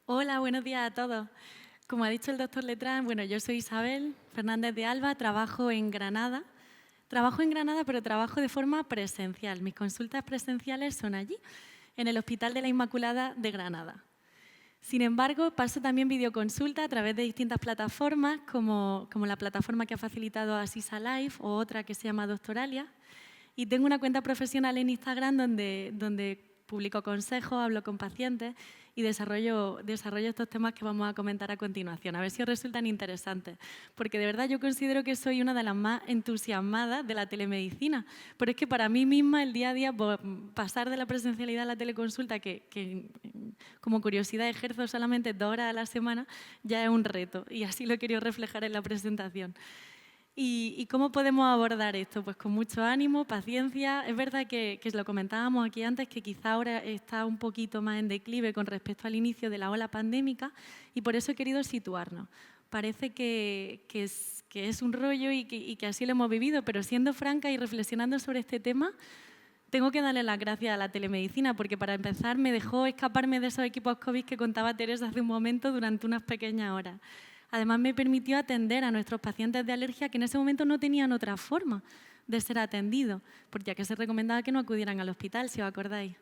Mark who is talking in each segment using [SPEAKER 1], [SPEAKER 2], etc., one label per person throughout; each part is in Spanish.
[SPEAKER 1] Hola, buenos días a todos. Como ha dicho el doctor Letrán, bueno, yo soy Isabel Fernández de Alba, trabajo en Granada. Trabajo en Granada, pero trabajo de forma presencial. Mis consultas presenciales son allí, en el Hospital de la Inmaculada de Granada. Sin embargo, paso también videoconsulta a través de distintas plataformas, como la plataforma que ha facilitado Asisa Life o otra que se llama Doctoralia. Y tengo una cuenta profesional en Instagram donde publico consejos, hablo con pacientes y desarrollo estos temas que vamos a comentar a continuación, a ver si os resultan interesantes. Porque de verdad yo considero que soy una de las más entusiasmadas de la telemedicina. Pero es que para mí misma el día a día, pasar de la presencialidad a la teleconsulta, que como curiosidad ejerzo solamente 2 horas a la semana, ya es un reto. Y así lo he querido reflejar en la presentación. ¿Y cómo podemos abordar esto? Pues con mucho ánimo, paciencia. Es verdad que lo comentábamos aquí antes, que quizá ahora está un poquito más en declive con respecto al inicio de la ola pandémica y por eso he querido situarnos. Parece que es un rollo y que así lo hemos vivido, pero siendo franca y reflexionando sobre este tema, tengo que darle las gracias a la telemedicina porque para empezar me dejó escaparme de esos equipos COVID que contaba Teresa hace un momento durante unas pequeñas horas. Además, me permitió atender a nuestros pacientes de alergia que en ese momento no tenían otra forma de ser atendidos, porque ya que se recomendaba que no acudieran al hospital, si os acordáis.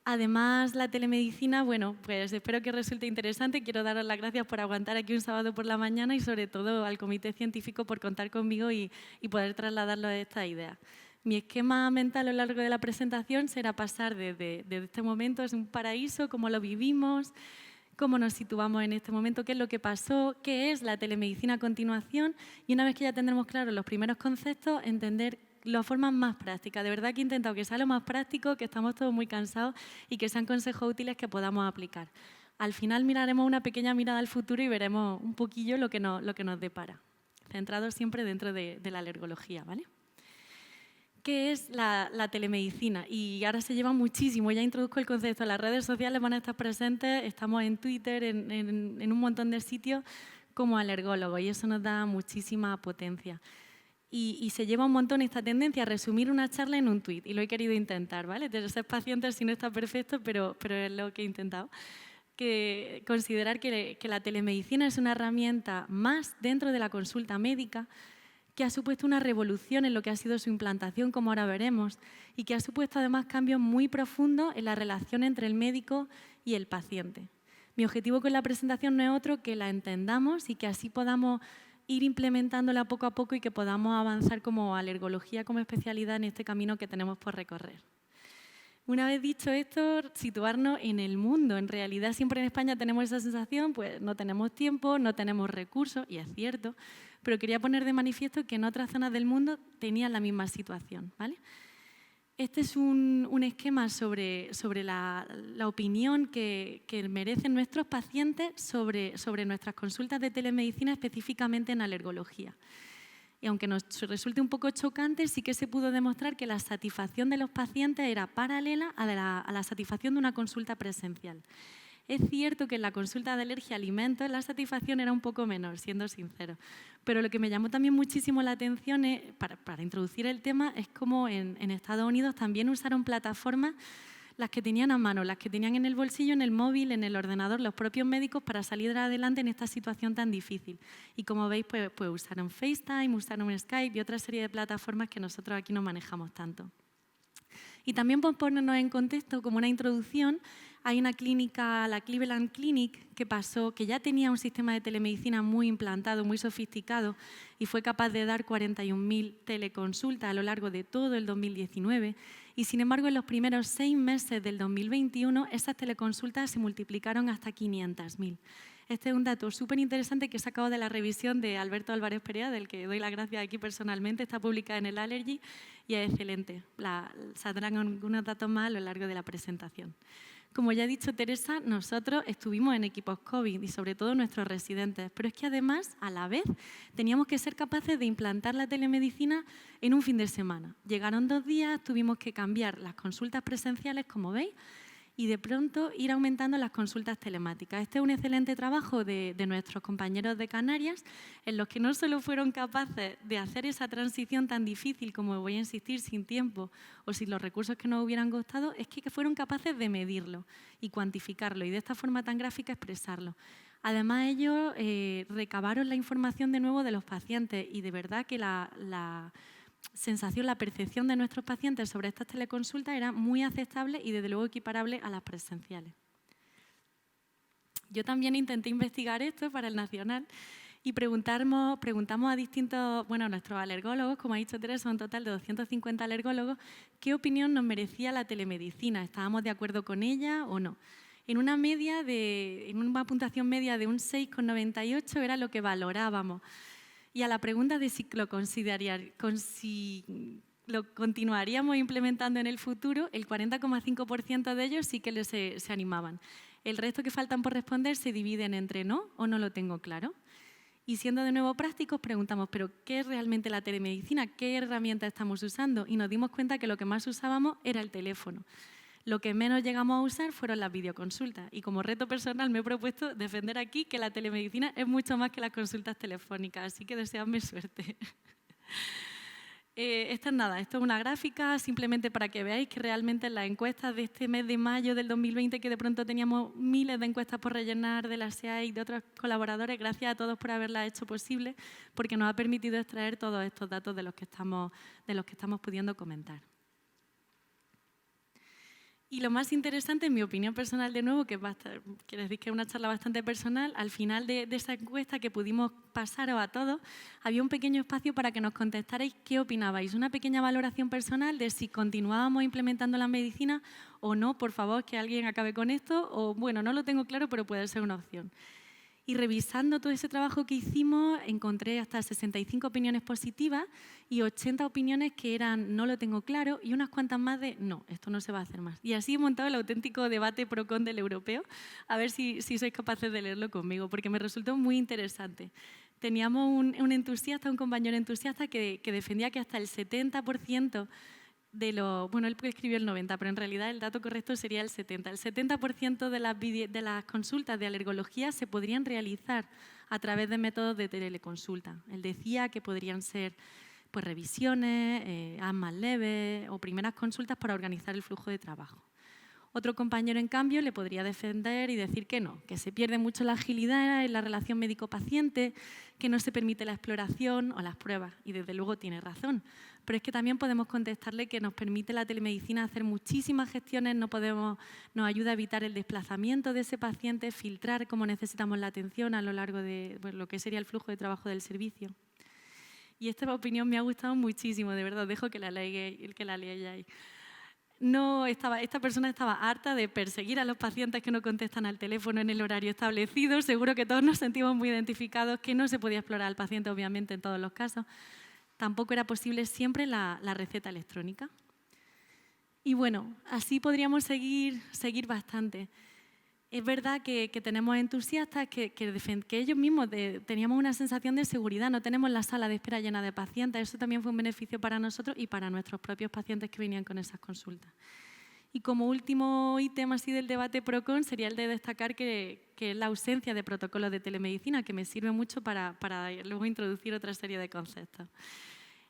[SPEAKER 1] Además, la telemedicina, bueno, pues espero que resulte interesante. Quiero daros las gracias por aguantar aquí un sábado por la mañana y sobre todo al comité científico por contar conmigo y poder trasladarlo a esta idea. Mi esquema mental a lo largo de la presentación será pasar desde este momento, es un paraíso, cómo lo vivimos, cómo nos situamos en este momento, qué es lo que pasó, qué es la telemedicina a continuación y una vez que ya tendremos claros los primeros conceptos, entender las formas más prácticas. De verdad que he intentado que sea lo más práctico, que estamos todos muy cansados y que sean consejos útiles que podamos aplicar. Al final miraremos una pequeña mirada al futuro y veremos un poquillo lo que nos depara, centrados siempre dentro de la alergología, ¿vale? ¿Qué es la telemedicina? Y ahora se lleva muchísimo, ya introduzco el concepto, las redes sociales van a estar presentes, estamos en Twitter, en un montón de sitios como alergólogos y eso nos da muchísima potencia. Y se lleva un montón esta tendencia a resumir una charla en un tuit y lo he querido intentar, ¿vale? De ser paciente si no está perfecto, pero es lo que he intentado. Considerar que la telemedicina es una herramienta más dentro de la consulta médica que ha supuesto una revolución en lo que ha sido su implantación, como ahora veremos, y que ha supuesto además cambios muy profundos en la relación entre el médico y el paciente. Mi objetivo con la presentación no es otro que la entendamos y que así podamos ir implementándola poco a poco y que podamos avanzar como alergología, como especialidad en este camino que tenemos por recorrer. Una vez dicho esto, situarnos en el mundo. En realidad siempre en España tenemos esa sensación, pues no tenemos tiempo, no tenemos recursos, y es cierto, pero quería poner de manifiesto que en otras zonas del mundo tenían la misma situación, ¿vale? Este es un esquema sobre la opinión que merecen nuestros pacientes sobre nuestras consultas de telemedicina, específicamente en alergología. Y aunque nos resulte un poco chocante, sí que se pudo demostrar que la satisfacción de los pacientes era paralela a la satisfacción de una consulta presencial. Es cierto que en la consulta de alergia a alimentos la satisfacción era un poco menor, siendo sincero. Pero lo que me llamó también muchísimo la atención para introducir el tema es cómo en Estados Unidos también usaron plataformas las que tenían a mano, las que tenían en el bolsillo, en el móvil, en el ordenador, los propios médicos para salir adelante en esta situación tan difícil. Y como veis, pues usaron FaceTime, usaron Skype y otra serie de plataformas que nosotros aquí no manejamos tanto. Y también por ponernos en contexto, como una introducción, hay una clínica, la Cleveland Clinic, que ya tenía un sistema de telemedicina muy implantado, muy sofisticado, y fue capaz de dar 41.000 teleconsultas a lo largo de todo el 2019. Y sin embargo, en los primeros 6 meses del 2021, esas teleconsultas se multiplicaron hasta 500.000. Este es un dato súper interesante que he sacado de la revisión de Alberto Álvarez Perea, del que doy las gracias aquí personalmente. Está publicada en el Allergy y es excelente. Saldrán algunos datos más a lo largo de la presentación. Como ya ha dicho Teresa, nosotros estuvimos en equipos COVID y sobre todo nuestros residentes, pero es que además, a la vez, teníamos que ser capaces de implantar la telemedicina en un fin de semana. Llegaron 2 días, tuvimos que cambiar las consultas presenciales, como veis, y de pronto ir aumentando las consultas telemáticas. Este es un excelente trabajo de nuestros compañeros de Canarias, en los que no solo fueron capaces de hacer esa transición tan difícil, como voy a insistir, sin tiempo o sin los recursos que nos hubieran costado, es que fueron capaces de medirlo y cuantificarlo y de esta forma tan gráfica expresarlo. Además, ellos recabaron la información de nuevo de los pacientes y de verdad que la sensación, la percepción de nuestros pacientes sobre estas teleconsultas era muy aceptable y desde luego equiparable a las presenciales. Yo también intenté investigar esto para el Nacional y preguntamos a distintos, nuestros alergólogos, como ha dicho Teresa, un total de 250 alergólogos, qué opinión nos merecía la telemedicina, ¿estábamos de acuerdo con ella o no? En una puntuación media de un 6,98 era lo que valorábamos. Y a la pregunta de si lo continuaríamos implementando en el futuro, el 40,5% de ellos sí que se animaban. El resto que faltan por responder se dividen entre no o no lo tengo claro. Y siendo de nuevo prácticos, preguntamos, ¿pero qué es realmente la telemedicina? ¿Qué herramienta estamos usando? Y nos dimos cuenta que lo que más usábamos era el teléfono. Lo que menos llegamos a usar fueron las videoconsultas. Y como reto personal me he propuesto defender aquí que la telemedicina es mucho más que las consultas telefónicas. Así que deseadme suerte. Esto es una gráfica simplemente para que veáis que realmente en las encuestas de este mes de mayo del 2020, que de pronto teníamos miles de encuestas por rellenar de la SEAE y de otros colaboradores, gracias a todos por haberlas hecho posible, porque nos ha permitido extraer todos estos datos de los que estamos pudiendo comentar. Y lo más interesante, en mi opinión personal de nuevo, quiere decir que es una charla bastante personal, al final de esa encuesta que pudimos pasaros a todos, había un pequeño espacio para que nos contestarais qué opinabais, una pequeña valoración personal de si continuábamos implementando la medicina o no, por favor, que alguien acabe con esto, o bueno, no lo tengo claro, pero puede ser una opción. Y revisando todo ese trabajo que hicimos, encontré hasta 65 opiniones positivas y 80 opiniones que eran no lo tengo claro y unas cuantas más de no, esto no se va a hacer más. Y así he montado el auténtico debate pro-con del europeo, a ver si sois capaces de leerlo conmigo, porque me resultó muy interesante. Teníamos un compañero entusiasta que defendía que hasta el 70% él escribió el 90, pero en realidad el dato correcto sería el 70. El 70% de las consultas de alergología se podrían realizar a través de métodos de teleconsulta. Él decía que podrían ser revisiones, asmas leves o primeras consultas para organizar el flujo de trabajo. Otro compañero, en cambio, le podría defender y decir que no, que se pierde mucho la agilidad en la relación médico-paciente, que no se permite la exploración o las pruebas, y desde luego tiene razón. Pero es que también podemos contestarle que nos permite la telemedicina hacer muchísimas gestiones, nos ayuda a evitar el desplazamiento de ese paciente, filtrar cómo necesitamos la atención a lo largo de lo que sería el flujo de trabajo del servicio. Y esta opinión me ha gustado muchísimo, de verdad, dejo que la leáis. Esta persona estaba harta de perseguir a los pacientes que no contestan al teléfono en el horario establecido. Seguro que todos nos sentimos muy identificados, que no se podía explorar al paciente, obviamente, en todos los casos. Tampoco era posible siempre la receta electrónica. Y bueno, así podríamos seguir bastante. Es verdad que tenemos entusiastas que ellos mismos teníamos una sensación de seguridad, no tenemos la sala de espera llena de pacientes, eso también fue un beneficio para nosotros y para nuestros propios pacientes que venían con esas consultas. Y como último ítem así del debate pro-con sería el de destacar que es la ausencia de protocolos de telemedicina, que me sirve mucho para luego introducir otra serie de conceptos.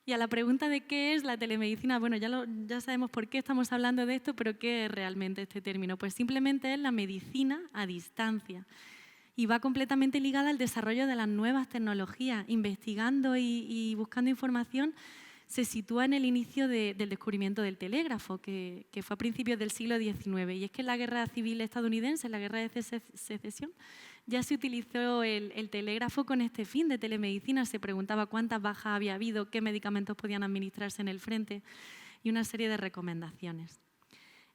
[SPEAKER 1] Y a la pregunta de qué es la telemedicina, bueno, ya sabemos por qué estamos hablando de esto, pero ¿qué es realmente este término? Pues simplemente es la medicina a distancia y va completamente ligada al desarrollo de las nuevas tecnologías. Investigando y buscando información, se sitúa en el inicio del descubrimiento del telégrafo, que fue a principios del siglo XIX. Y es que en la Guerra Civil estadounidense, en la Guerra de Secesión, ya se utilizó el telégrafo con este fin de telemedicina. Se preguntaba cuántas bajas había habido, qué medicamentos podían administrarse en el frente y una serie de recomendaciones.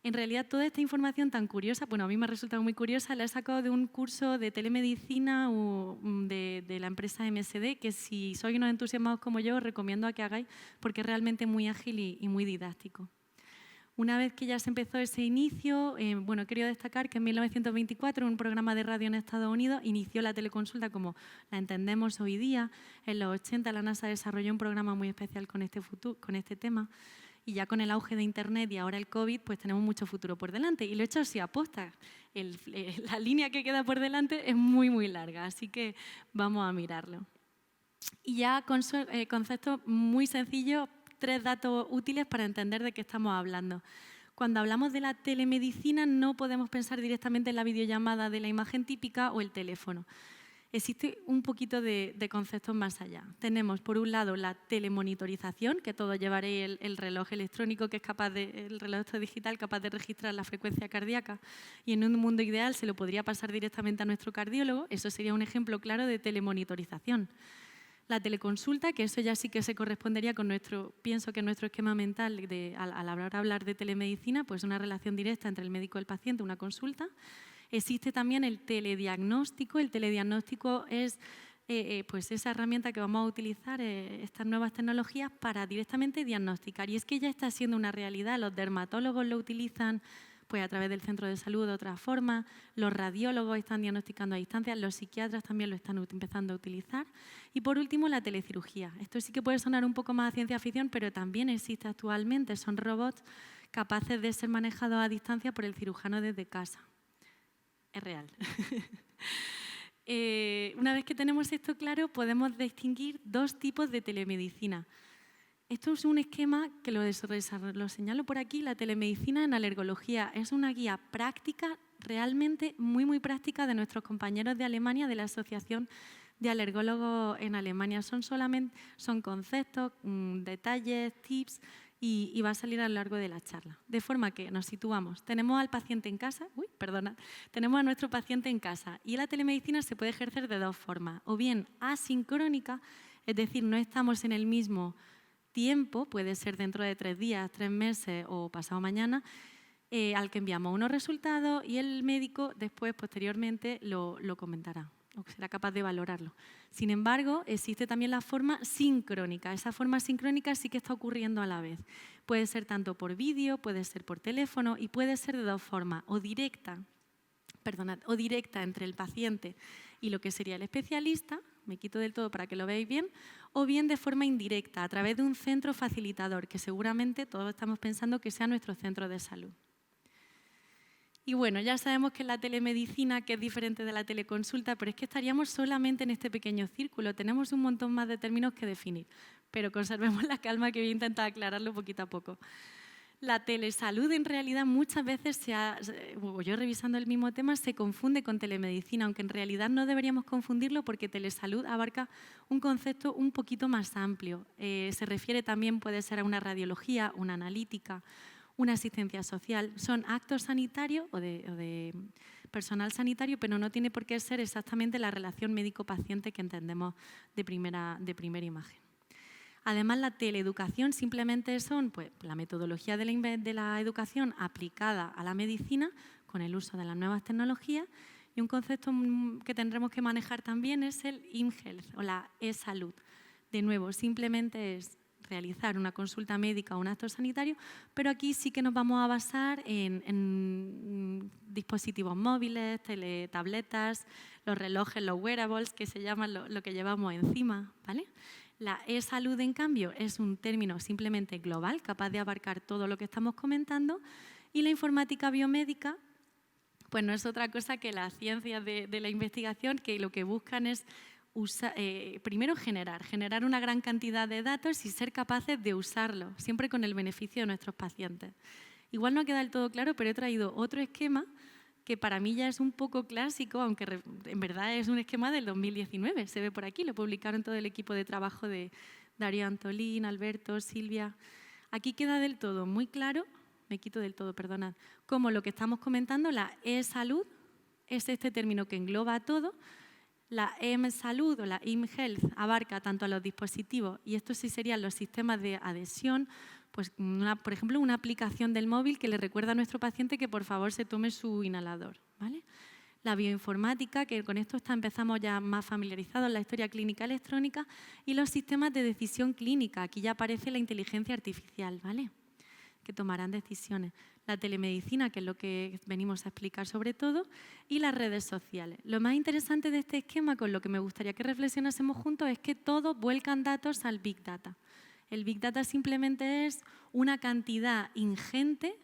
[SPEAKER 1] En realidad, toda esta información tan curiosa, bueno, a mí me ha resultado muy curiosa, la he sacado de un curso de telemedicina de la empresa MSD, que si sois unos entusiasmados como yo, os recomiendo a que hagáis, porque es realmente muy ágil y muy didáctico. Una vez que ya se empezó ese inicio, he querido destacar que en 1924 un programa de radio en Estados Unidos inició la teleconsulta como la entendemos hoy día. En los 80 la NASA desarrolló un programa muy especial con este tema. y ya con el auge de Internet y ahora el COVID, pues tenemos mucho futuro por delante. Y lo he hecho así aposta. La línea que queda por delante es muy, muy larga, así que vamos a mirarlo. Y ya conceptos muy sencillos, 3 datos útiles para entender de qué estamos hablando. Cuando hablamos de la telemedicina no podemos pensar directamente en la videollamada de la imagen típica o el teléfono. Existe un poquito de conceptos más allá. Tenemos, por un lado, la telemonitorización, que todos llevaréis el reloj electrónico, que es el reloj digital capaz de registrar la frecuencia cardíaca, y en un mundo ideal se lo podría pasar directamente a nuestro cardiólogo. Eso sería un ejemplo claro de telemonitorización. La teleconsulta, que eso ya sí que se correspondería con pienso que nuestro esquema mental a la hora de hablar de telemedicina, pues una relación directa entre el médico y el paciente, una consulta. Existe también el telediagnóstico. El telediagnóstico es pues esa herramienta que vamos a utilizar, estas nuevas tecnologías, para directamente diagnosticar. Y es que ya está siendo una realidad. Los dermatólogos lo utilizan pues a través del centro de salud de otra forma, los radiólogos están diagnosticando a distancia, los psiquiatras también lo están empezando a utilizar. Y por último, la telecirugía. Esto sí que puede sonar un poco más a ciencia ficción, pero también existe actualmente. Son robots capaces de ser manejados a distancia por el cirujano desde casa. Es real. Una vez que tenemos esto claro, podemos distinguir 2 tipos de telemedicina. Esto es un esquema que lo señalo por aquí. La telemedicina en alergología es una guía práctica, realmente muy, muy práctica, de nuestros compañeros de Alemania, de la Asociación de Alergólogos en Alemania. Son conceptos, detalles, tips, y va a salir a lo largo de la charla. De forma que nos situamos. Tenemos al paciente en casa, tenemos a nuestro paciente en casa, y la telemedicina se puede ejercer de 2 formas. O bien asincrónica, es decir, no estamos en el mismo tiempo, puede ser dentro de 3 días, 3 meses o pasado mañana, al que enviamos unos resultados y el médico después, posteriormente, lo comentará o será capaz de valorarlo. Sin embargo, existe también la forma sincrónica. Esa forma sincrónica sí que está ocurriendo a la vez. Puede ser tanto por vídeo, puede ser por teléfono y puede ser de 2 formas, o directa entre el paciente y lo que sería el especialista, me quito del todo para que lo veáis bien, o bien de forma indirecta, a través de un centro facilitador, que seguramente todos estamos pensando que sea nuestro centro de salud. Y bueno, ya sabemos que es la telemedicina, que es diferente de la teleconsulta, pero es que estaríamos solamente en este pequeño círculo. Tenemos un montón más de términos que definir, pero conservemos la calma, que voy a intentar aclararlo poquito a poco. La telesalud en realidad muchas veces yo revisando el mismo tema, se confunde con telemedicina, aunque en realidad no deberíamos confundirlo, porque telesalud abarca un concepto un poquito más amplio. Se refiere también, puede ser, a una radiología, una analítica, una asistencia social. Son actos sanitarios o de personal sanitario, pero no tiene por qué ser exactamente la relación médico-paciente que entendemos de primera imagen. Además, la teleeducación simplemente son la metodología de la educación aplicada a la medicina con el uso de las nuevas tecnologías, y un concepto que tendremos que manejar también es el e-health o la e-salud. De nuevo, simplemente es realizar una consulta médica o un acto sanitario, pero aquí sí que nos vamos a basar en dispositivos móviles, tabletas, los relojes, los wearables, que se llaman lo que llevamos encima, ¿vale? La e-salud, en cambio, es un término simplemente global, capaz de abarcar todo lo que estamos comentando, y la informática biomédica pues no es otra cosa que las ciencias de la investigación, que lo que buscan es primero generar una gran cantidad de datos y ser capaces de usarlos, siempre con el beneficio de nuestros pacientes. Igual no queda del todo claro, pero he traído otro esquema que para mí ya es un poco clásico, aunque en verdad es un esquema del 2019, se ve por aquí, lo publicaron todo el equipo de trabajo de Darío Antolín, Alberto, Silvia. Aquí queda del todo muy claro, perdonad, cómo lo que estamos comentando, la e-salud, es este término que engloba todo. La e-salud o la e-health abarca tanto a los dispositivos, y estos sí serían los sistemas de adhesión, pues por ejemplo, una aplicación del móvil que le recuerda a nuestro paciente que por favor se tome su inhalador, ¿vale? La bioinformática, que con esto empezamos ya más familiarizados en la historia clínica electrónica, y los sistemas de decisión clínica. Aquí ya aparece la inteligencia artificial, ¿vale?, que tomarán decisiones. La telemedicina, que es lo que venimos a explicar sobre todo, y las redes sociales. Lo más interesante de este esquema, con lo que me gustaría que reflexionásemos juntos, es que todos vuelcan datos al Big Data. El Big Data simplemente es una cantidad ingente,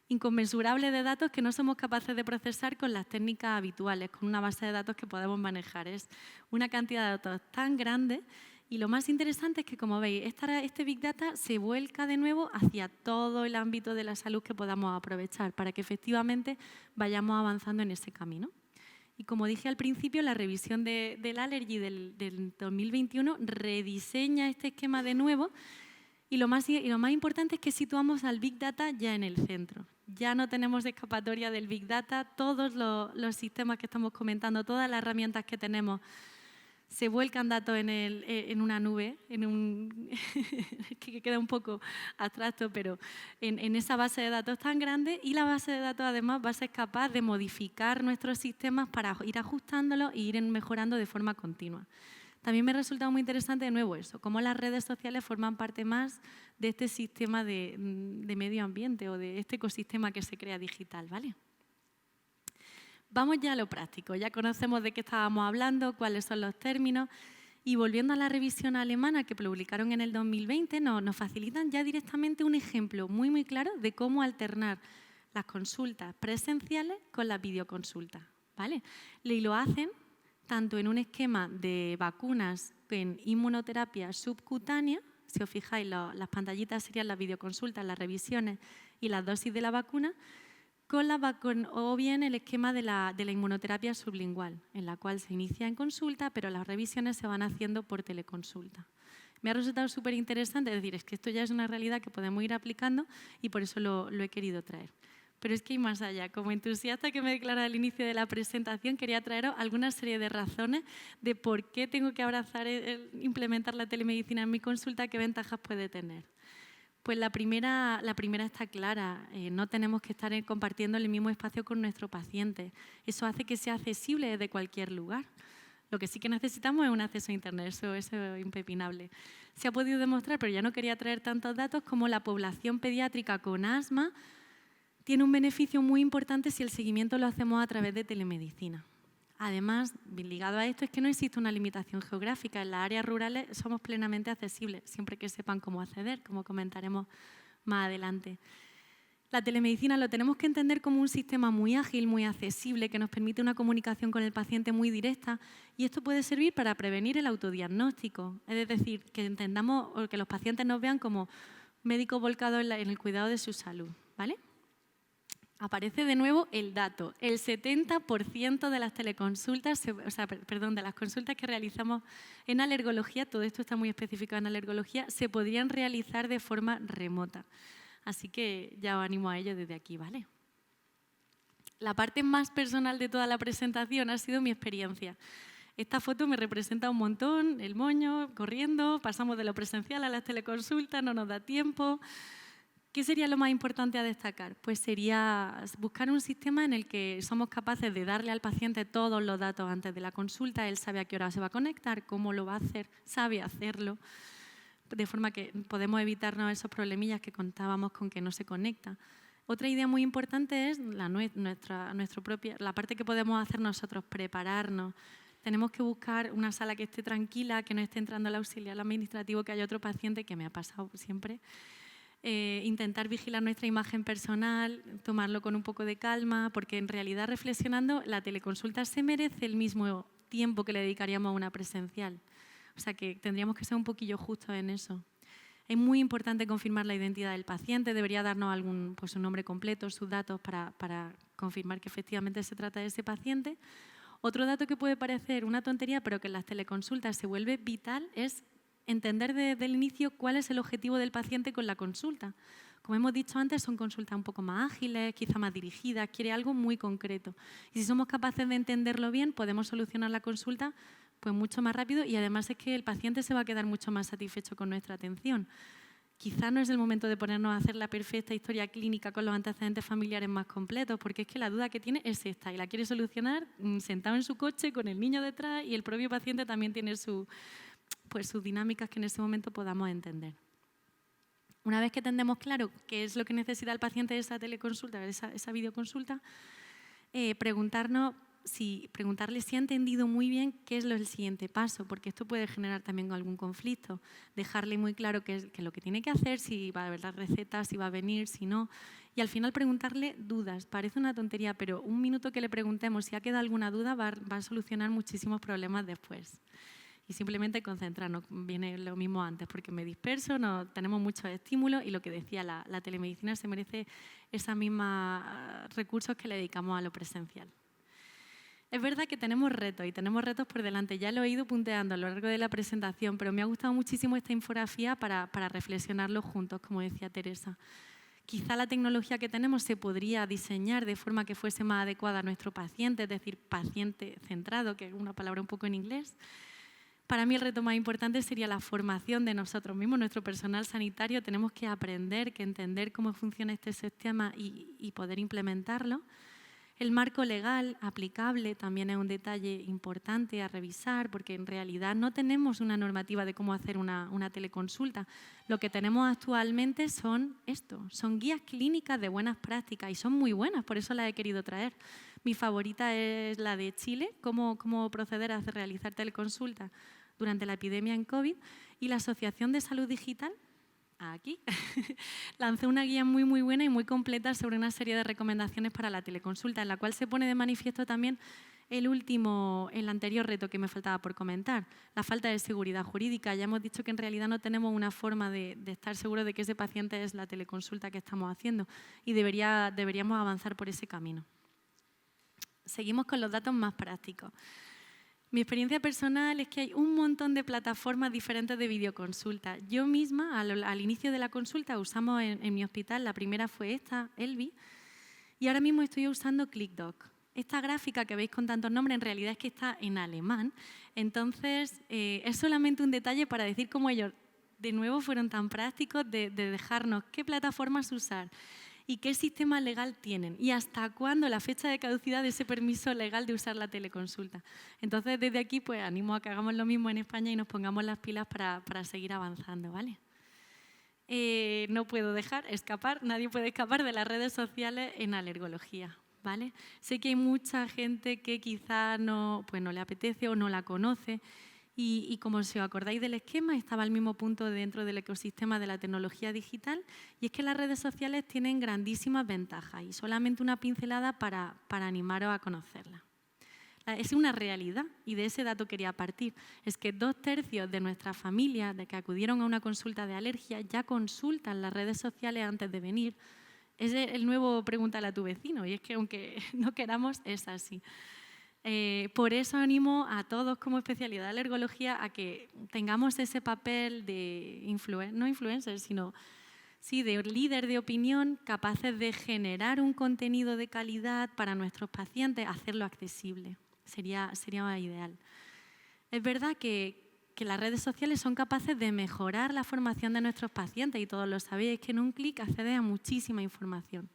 [SPEAKER 1] inconmensurable de datos que no somos capaces de procesar con las técnicas habituales, con una base de datos que podemos manejar. Es una cantidad de datos tan grande. Y lo más interesante es que, como veis, este Big Data se vuelca de nuevo hacia todo el ámbito de la salud que podamos aprovechar para que efectivamente vayamos avanzando en ese camino. Y como dije al principio, la revisión del Allergy del 2021 rediseña este esquema de nuevo y lo más importante es que situamos al Big Data ya en el centro. Ya no tenemos escapatoria del Big Data, todos los sistemas que estamos comentando, todas las herramientas que tenemos se vuelcan datos en una nube, que queda un poco abstracto, pero en esa base de datos tan grande, y la base de datos además va a ser capaz de modificar nuestros sistemas para ir ajustándolos e ir mejorando de forma continua. También me ha resultado muy interesante de nuevo eso, cómo las redes sociales forman parte más de este sistema de medio ambiente o de este ecosistema que se crea digital, ¿vale? Vamos ya a lo práctico, ya conocemos de qué estábamos hablando, cuáles son los términos, y volviendo a la revisión alemana que publicaron en el 2020, nos facilitan ya directamente un ejemplo muy, muy claro de cómo alternar las consultas presenciales con las videoconsultas, ¿vale? Y lo hacen tanto en un esquema de vacunas en inmunoterapia subcutánea, si os fijáis, las pantallitas serían las videoconsultas, las revisiones y las dosis de la vacuna, o bien el esquema de la inmunoterapia sublingual, en la cual se inicia en consulta, pero las revisiones se van haciendo por teleconsulta. Me ha resultado súper interesante, es decir, es que esto ya es una realidad que podemos ir aplicando y por eso lo he querido traer. Pero es que hay más allá. Como entusiasta que me declara al inicio de la presentación, quería traeros alguna serie de razones de por qué tengo que abrazar implementar la telemedicina en mi consulta, qué ventajas puede tener. Pues la primera está clara, no tenemos que estar compartiendo el mismo espacio con nuestro paciente. Eso hace que sea accesible desde cualquier lugar. Lo que sí que necesitamos es un acceso a Internet, eso es impepinable. Se ha podido demostrar, pero ya no quería traer tantos datos, como la población pediátrica con asma tiene un beneficio muy importante si el seguimiento lo hacemos a través de telemedicina. Además, ligado a esto, es que no existe una limitación geográfica. En las áreas rurales somos plenamente accesibles, siempre que sepan cómo acceder, como comentaremos más adelante. La telemedicina lo tenemos que entender como un sistema muy ágil, muy accesible, que nos permite una comunicación con el paciente muy directa, y esto puede servir para prevenir el autodiagnóstico. Es decir, que entendamos o que los pacientes nos vean como médicos volcados en el cuidado de su salud, ¿vale? Aparece de nuevo el dato. El 70% de las teleconsultas, de las consultas que realizamos en alergología, todo esto está muy especificado en alergología, se podrían realizar de forma remota. Así que ya os animo a ello desde aquí, ¿vale? La parte más personal de toda la presentación ha sido mi experiencia. Esta foto me representa un montón, el moño, corriendo, pasamos de lo presencial a las teleconsultas, no nos da tiempo. ¿Qué sería lo más importante a destacar? Pues sería buscar un sistema en el que somos capaces de darle al paciente todos los datos antes de la consulta. Él sabe a qué hora se va a conectar, cómo lo va a hacer, sabe hacerlo, de forma que podemos evitarnos esos problemillas que contábamos con que no se conecta. Otra idea muy importante es la parte que podemos hacer nosotros, prepararnos. Tenemos que buscar una sala que esté tranquila, que no esté entrando el auxiliar administrativo, que haya otro paciente, que me ha pasado siempre. Intentar vigilar nuestra imagen personal, tomarlo con un poco de calma, porque en realidad, reflexionando, la teleconsulta se merece el mismo tiempo que le dedicaríamos a una presencial. O sea que tendríamos que ser un poquillo justos en eso. Es muy importante confirmar la identidad del paciente, debería darnos su nombre completo, sus datos para confirmar que efectivamente se trata de ese paciente. Otro dato que puede parecer una tontería, pero que en las teleconsultas se vuelve vital, es entender desde el inicio cuál es el objetivo del paciente con la consulta. Como hemos dicho antes, son consultas un poco más ágiles, quizá más dirigidas, quiere algo muy concreto. Y si somos capaces de entenderlo bien, podemos solucionar la consulta pues mucho más rápido, y además es que el paciente se va a quedar mucho más satisfecho con nuestra atención. Quizá no es el momento de ponernos a hacer la perfecta historia clínica con los antecedentes familiares más completos, porque es que la duda que tiene es esta y la quiere solucionar sentado en su coche con el niño detrás, y el propio paciente también tiene sus dinámicas que en ese momento podamos entender. Una vez que tengamos claro qué es lo que necesita el paciente de esa teleconsulta, de esa videoconsulta, preguntarnos preguntarle si ha entendido muy bien qué es el siguiente paso, porque esto puede generar también algún conflicto. Dejarle muy claro qué es lo que tiene que hacer, si va a ver las recetas, si va a venir, si no. Y al final preguntarle dudas. Parece una tontería, pero un minuto que le preguntemos si ha quedado alguna duda va a solucionar muchísimos problemas después. Y simplemente concentrarnos, viene lo mismo antes, porque me disperso, no, tenemos muchos estímulos y lo que decía, la telemedicina se merece esos mismos recursos que le dedicamos a lo presencial. Es verdad que tenemos retos y tenemos retos por delante, ya lo he ido punteando a lo largo de la presentación, pero me ha gustado muchísimo esta infografía para reflexionarlo juntos, como decía Teresa. Quizá la tecnología que tenemos se podría diseñar de forma que fuese más adecuada a nuestro paciente, es decir, paciente centrado, que es una palabra un poco en inglés. Para mí el reto más importante sería la formación de nosotros mismos, nuestro personal sanitario. Tenemos que aprender, que entender cómo funciona este sistema y poder implementarlo. El marco legal aplicable también es un detalle importante a revisar, porque en realidad no tenemos una normativa de cómo hacer una teleconsulta. Lo que tenemos actualmente son guías clínicas de buenas prácticas y son muy buenas, por eso las he querido traer. Mi favorita es la de Chile, cómo proceder a realizar teleconsultas durante la epidemia en COVID, y la Asociación de Salud Digital, aquí, lanzó una guía muy buena y muy completa sobre una serie de recomendaciones para la teleconsulta, en la cual se pone de manifiesto también el anterior reto que me faltaba por comentar, la falta de seguridad jurídica. Ya hemos dicho que en realidad no tenemos una forma de estar seguros de que ese paciente es la teleconsulta que estamos haciendo y deberíamos avanzar por ese camino. Seguimos con los datos más prácticos. Mi experiencia personal es que hay un montón de plataformas diferentes de videoconsulta. Yo misma, al inicio de la consulta, usamos en mi hospital, la primera fue esta, Elvi, y ahora mismo estoy usando ClickDoc. Esta gráfica que veis con tantos nombres en realidad es que está en alemán, entonces es solamente un detalle para decir cómo ellos de nuevo fueron tan prácticos de dejarnos qué plataformas usar y qué sistema legal tienen y hasta cuándo la fecha de caducidad de ese permiso legal de usar la teleconsulta. Entonces, desde aquí, pues animo a que hagamos lo mismo en España y nos pongamos las pilas para seguir avanzando, ¿vale? No puedo dejar escapar, nadie puede escapar de las redes sociales en alergología, ¿vale? Sé que hay mucha gente que quizá no le apetece o no la conoce. Y como si os acordáis del esquema, estaba al mismo punto dentro del ecosistema de la tecnología digital, y es que las redes sociales tienen grandísimas ventajas y solamente una pincelada para animaros a conocerlas. Es una realidad y de ese dato quería partir. Es que 2/3 de nuestras familias de que acudieron a una consulta de alergia ya consultan las redes sociales antes de venir. Es el nuevo pregúntale a tu vecino, y es que aunque no queramos es así. Por eso animo a todos como especialidad de alergología a que tengamos ese papel de no influencer, sino sí, de líder de opinión, capaces de generar un contenido de calidad para nuestros pacientes, hacerlo accesible. Sería ideal. Es verdad que las redes sociales son capaces de mejorar la formación de nuestros pacientes y todos lo sabéis, que en un clic accedes a muchísima información.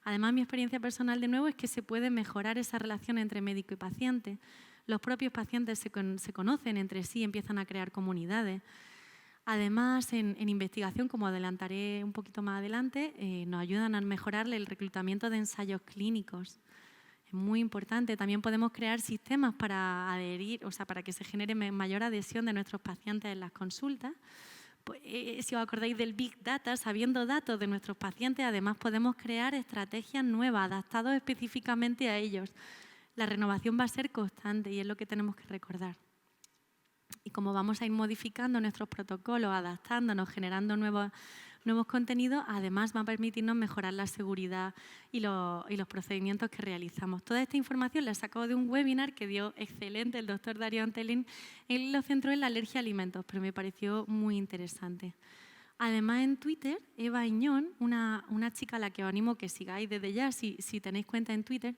[SPEAKER 1] Además, mi experiencia personal, de nuevo, es que se puede mejorar esa relación entre médico y paciente. Los propios pacientes se conocen entre sí, empiezan a crear comunidades. Además, en investigación, como adelantaré un poquito más adelante, nos ayudan a mejorar el reclutamiento de ensayos clínicos. Es muy importante. También podemos crear sistemas para adherir, para que se genere mayor adhesión de nuestros pacientes en las consultas. Pues, si os acordáis del Big Data, sabiendo datos de nuestros pacientes, además podemos crear estrategias nuevas, adaptadas específicamente a ellos. La renovación va a ser constante y es lo que tenemos que recordar. Y como vamos a ir modificando nuestros protocolos, adaptándonos, generando nuevos contenidos, además va a permitirnos mejorar la seguridad y los procedimientos que realizamos. Toda esta información la he sacado de un webinar que dio excelente el doctor Darío Antelín. Él lo centró en la alergia a alimentos, pero me pareció muy interesante. Además, en Twitter, Eva Iñón, una chica a la que os animo que sigáis desde ya, si tenéis cuenta en Twitter,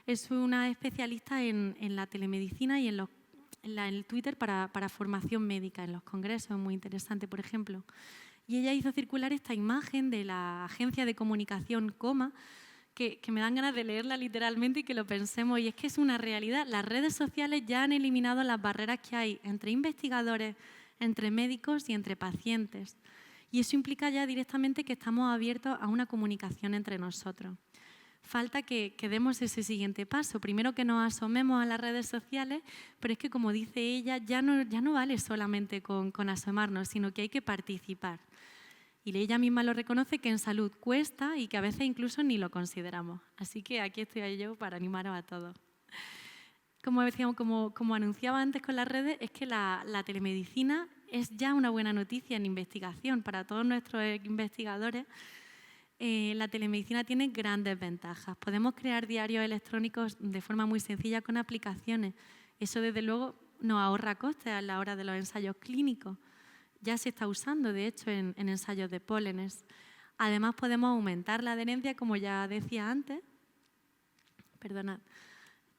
[SPEAKER 1] es una especialista en la telemedicina y en el Twitter para formación médica, en los congresos, es muy interesante, por ejemplo. Y ella hizo circular esta imagen de la agencia de comunicación Coma, que me dan ganas de leerla literalmente y que lo pensemos. Y es que es una realidad. Las redes sociales ya han eliminado las barreras que hay entre investigadores, entre médicos y entre pacientes. Y eso implica ya directamente que estamos abiertos a una comunicación entre nosotros. falta que demos ese siguiente paso. Primero que nos asomemos a las redes sociales, pero es que, como dice ella, ya no vale solamente con asomarnos, sino que hay que participar. Y ella misma lo reconoce, que en salud cuesta y que a veces incluso ni lo consideramos. Así que aquí estoy yo para animaros a todos. Como decíamos, como anunciaba antes con las redes, es que la telemedicina es ya una buena noticia en investigación para todos nuestros investigadores. La telemedicina tiene grandes ventajas. Podemos crear diarios electrónicos de forma muy sencilla con aplicaciones. Eso, desde luego, nos ahorra costes a la hora de los ensayos clínicos. Ya se está usando, de hecho, en ensayos de pólenes. Además, podemos aumentar la adherencia, como ya decía antes. Perdonad.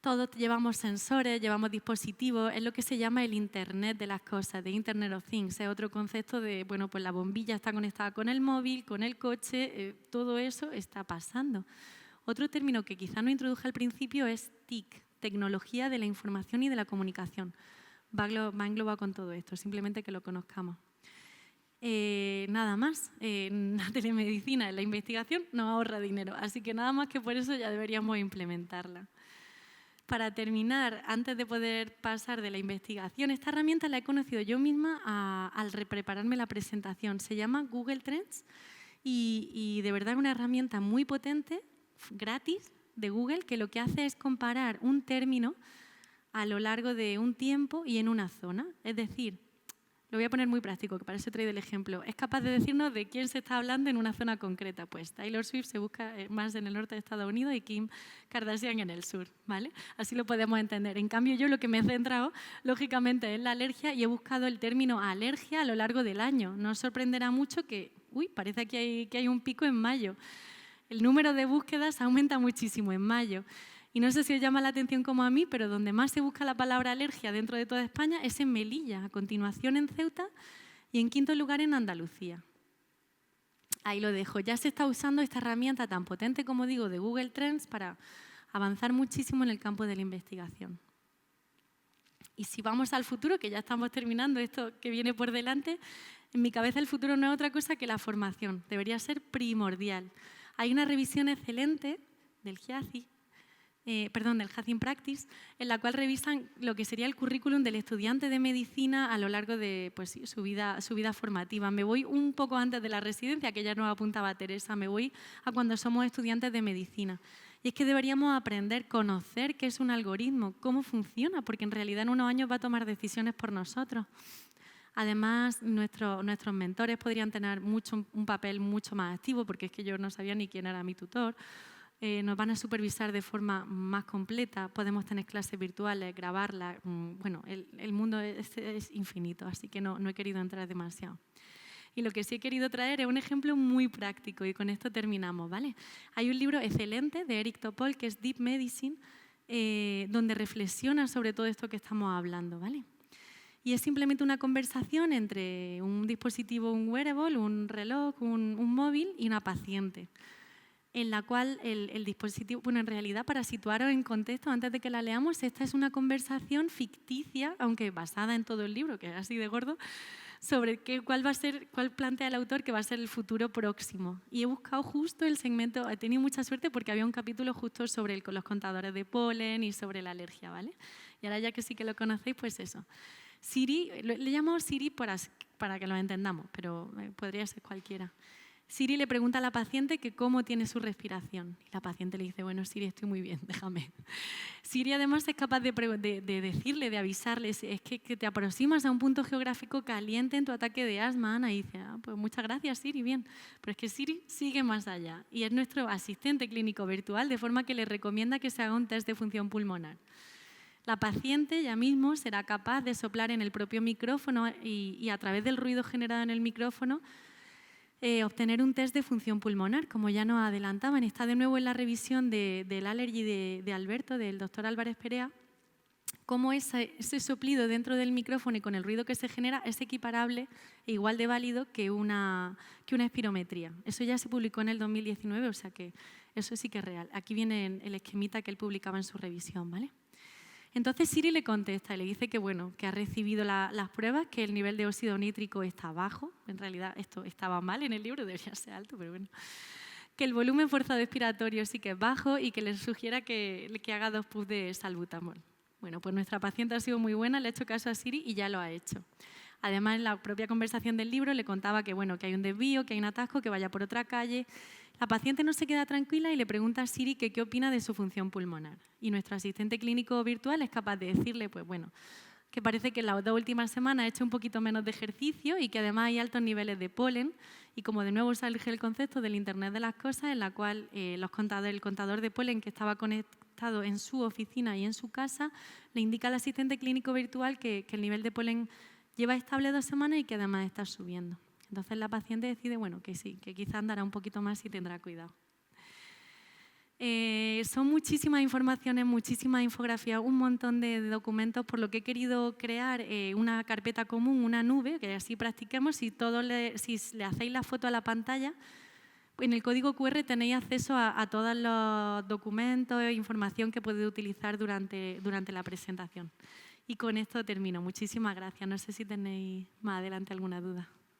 [SPEAKER 1] Todos llevamos sensores, llevamos dispositivos, es lo que se llama el Internet de las cosas, de Internet of Things. Es otro concepto de, bueno, pues la bombilla está conectada con el móvil, con el coche, todo eso está pasando. Otro término que quizá no introduje al principio es TIC, Tecnología de la Información y de la Comunicación. Va englobado con todo esto, simplemente que lo conozcamos. Nada más, la telemedicina, la investigación nos ahorra dinero, así que nada más que por eso ya deberíamos implementarla. Para terminar, antes de poder pasar de la investigación, esta herramienta la he conocido yo misma al prepararme la presentación. Se llama Google Trends y de verdad es una herramienta muy potente, gratis, de Google, que lo que hace es comparar un término a lo largo de un tiempo y en una zona. Es decir, lo voy a poner muy práctico, que para eso he traído el ejemplo. Es capaz de decirnos de quién se está hablando en una zona concreta. Pues Taylor Swift se busca más en el norte de Estados Unidos y Kim Kardashian en el sur, ¿vale? Así lo podemos entender. En cambio, yo lo que me he centrado, lógicamente, es la alergia y he buscado el término alergia a lo largo del año. No os sorprenderá mucho que, parece que hay un pico en mayo. El número de búsquedas aumenta muchísimo en mayo. Y no sé si os llama la atención como a mí, pero donde más se busca la palabra alergia dentro de toda España es en Melilla, a continuación en Ceuta y en quinto lugar en Andalucía. Ahí lo dejo. Ya se está usando esta herramienta tan potente, como digo, de Google Trends para avanzar muchísimo en el campo de la investigación. Y si vamos al futuro, que ya estamos terminando esto que viene por delante, en mi cabeza el futuro no es otra cosa que la formación. Debería ser primordial. Hay una revisión excelente del GIACI, del Health in Practice, en la cual revisan lo que sería el currículum del estudiante de medicina a lo largo de su vida formativa. Me voy un poco antes de la residencia, que ya nos apuntaba Teresa, me voy a cuando somos estudiantes de medicina. Y es que deberíamos aprender, conocer qué es un algoritmo, cómo funciona, porque en realidad en unos años va a tomar decisiones por nosotros. Además, nuestros mentores podrían tener un papel mucho más activo, porque es que yo no sabía ni quién era mi tutor. Nos van a supervisar de forma más completa, podemos tener clases virtuales, grabarlas. Bueno, el mundo es infinito, así que no he querido entrar demasiado. Y lo que sí he querido traer es un ejemplo muy práctico y con esto terminamos, ¿vale? Hay un libro excelente de Eric Topol que es Deep Medicine, donde reflexiona sobre todo esto que estamos hablando, ¿vale? Y es simplemente una conversación entre un dispositivo, un wearable, un reloj, un móvil y una paciente, en la cual el dispositivo, bueno, en realidad, para situaros en contexto, antes de que la leamos, esta es una conversación ficticia, aunque basada en todo el libro, que es así de gordo, sobre cuál plantea el autor que va a ser el futuro próximo. Y he buscado justo el segmento, he tenido mucha suerte porque había un capítulo justo sobre los contadores de polen y sobre la alergia, ¿vale? Y ahora ya que sí que lo conocéis, pues eso. Siri, le llamo Siri para que lo entendamos, pero podría ser cualquiera. Siri le pregunta a la paciente que cómo tiene su respiración. Y la paciente le dice, bueno, Siri, estoy muy bien, déjame. Siri además es capaz de decirle, de avisarle, es que te aproximas a un punto geográfico caliente en tu ataque de asma, Ana. Y dice, pues muchas gracias, Siri, bien. Pero es que Siri sigue más allá y es nuestro asistente clínico virtual, de forma que le recomienda que se haga un test de función pulmonar. La paciente ya mismo será capaz de soplar en el propio micrófono y a través del ruido generado en el micrófono obtener un test de función pulmonar, como ya nos adelantaban. Está de nuevo en la revisión del Allergy de Alberto, del doctor Álvarez Perea, cómo ese soplido dentro del micrófono y con el ruido que se genera es equiparable e igual de válido que una espirometría. Eso ya se publicó en el 2019, o sea que eso sí que es real. Aquí viene el esquemita que él publicaba en su revisión, ¿vale? Entonces Siri le contesta y le dice que, bueno, que ha recibido las pruebas, que el nivel de óxido nítrico está bajo. En realidad esto estaba mal en el libro, debería ser alto, pero bueno. que el volumen forzado expiratorio sí que es bajo y que le sugiera que haga 2 puffs de salbutamol. Bueno, pues nuestra paciente ha sido muy buena, le ha hecho caso a Siri y ya lo ha hecho. Además, en la propia conversación del libro le contaba que, bueno, que hay un desvío, que hay un atasco, que vaya por otra calle. La paciente no se queda tranquila y le pregunta a Siri que qué opina de su función pulmonar. Y nuestro asistente clínico virtual es capaz de decirle, pues bueno, que parece que en las 2 últimas semanas ha hecho un poquito menos de ejercicio y que además hay altos niveles de polen. Y como de nuevo surge el concepto del Internet de las cosas, en la cual el contador de polen que estaba conectado en su oficina y en su casa le indica al asistente clínico virtual que el nivel de polen lleva estable 2 semanas y que además está subiendo. Entonces la paciente decide, bueno, que sí, que quizá andará un poquito más y tendrá cuidado. Son muchísimas informaciones, muchísimas infografías, un montón de documentos, por lo que he querido crear una carpeta común, una nube, que así practiquemos. Si le hacéis la foto a la pantalla, en el código QR tenéis acceso a todos los documentos e información que podéis utilizar durante la presentación. Y con esto termino. Muchísimas gracias. No sé si tenéis más adelante alguna duda.